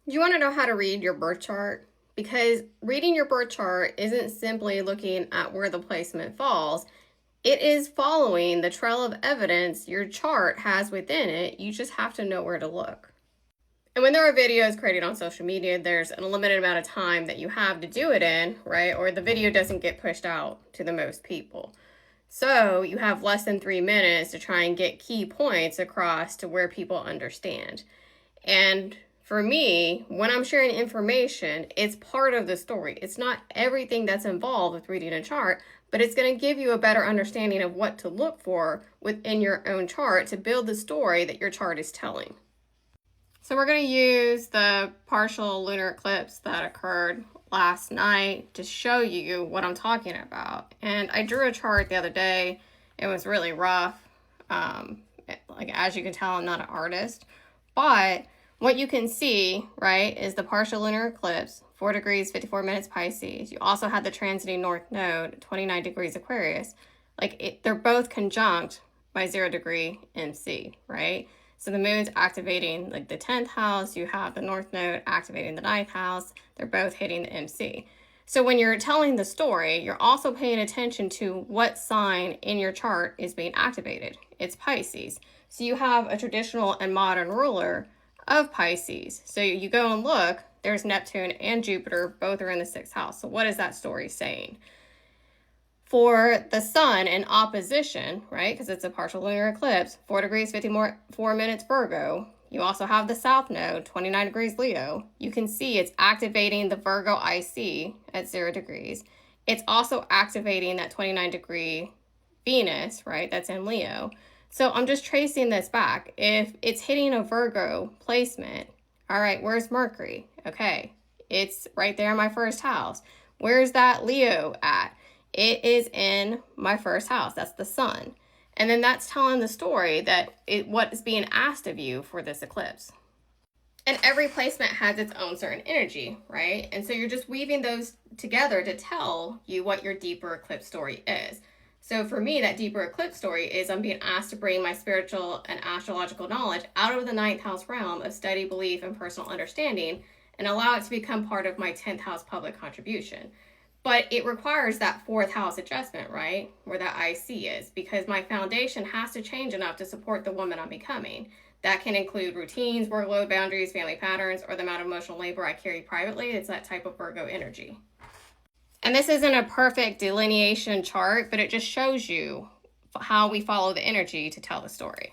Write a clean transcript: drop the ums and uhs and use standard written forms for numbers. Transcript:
Do you want to know how to read your birth chart? Because reading your birth chart isn't simply looking at where the placement falls. It is following the trail of evidence your chart has within it. You just have to know where to look. And when there are videos created on social media, there's a limited amount of time that you have to do it in, right? Or the video doesn't get pushed out to the most people. So you have less than 3 minutes to try and get key points across to where people understand. And for me, when I'm sharing information, it's part of the story. It's not everything that's involved with reading a chart, but it's going to give you a better understanding of what to look for within your own chart to build the story that your chart is telling. So we're going to use the partial lunar eclipse that occurred last night to show you what I'm talking about. And I drew a chart the other day. It was really rough. Like, as you can tell, I'm not an artist. But what you can see, right, is the partial lunar eclipse, 4 degrees, 54 minutes Pisces. You also had the transiting north node, 29 degrees Aquarius. They're both conjunct by 0 degree MC, right? So the moon's activating like the 10th house. You have the north node activating the 9th house. They're both hitting the MC. So when you're telling the story, you're also paying attention to what sign in your chart is being activated. It's Pisces. So you have a traditional and modern ruler of Pisces. So you go and look, there's Neptune and Jupiter, both are in the 6th house. So what is that story saying? For the sun in opposition, right, because it's a partial lunar eclipse, 4 degrees, 54 minutes Virgo. You also have the south node, 29 degrees Leo. You can see it's activating the Virgo IC at 0 degrees. It's also activating that 29 degree Venus, right, that's in Leo. So I'm just tracing this back. If it's hitting a Virgo placement, all right, where's Mercury? Okay, it's right there in my first house. Where's that Leo at? It is in my first house. That's the sun. And then that's telling the story that what is being asked of you for this eclipse. And every placement has its own certain energy, right? And so you're just weaving those together to tell you what your deeper eclipse story is. So for me, that deeper eclipse story is I'm being asked to bring my spiritual and astrological knowledge out of the 9th house realm of study, belief, and personal understanding and allow it to become part of my 10th house public contribution. But it requires that 4th house adjustment, right? Where that IC is, because my foundation has to change enough to support the woman I'm becoming. That can include routines, workload boundaries, family patterns, or the amount of emotional labor I carry privately. It's that type of Virgo energy. And this isn't a perfect delineation chart, but it just shows you how we follow the energy to tell the story.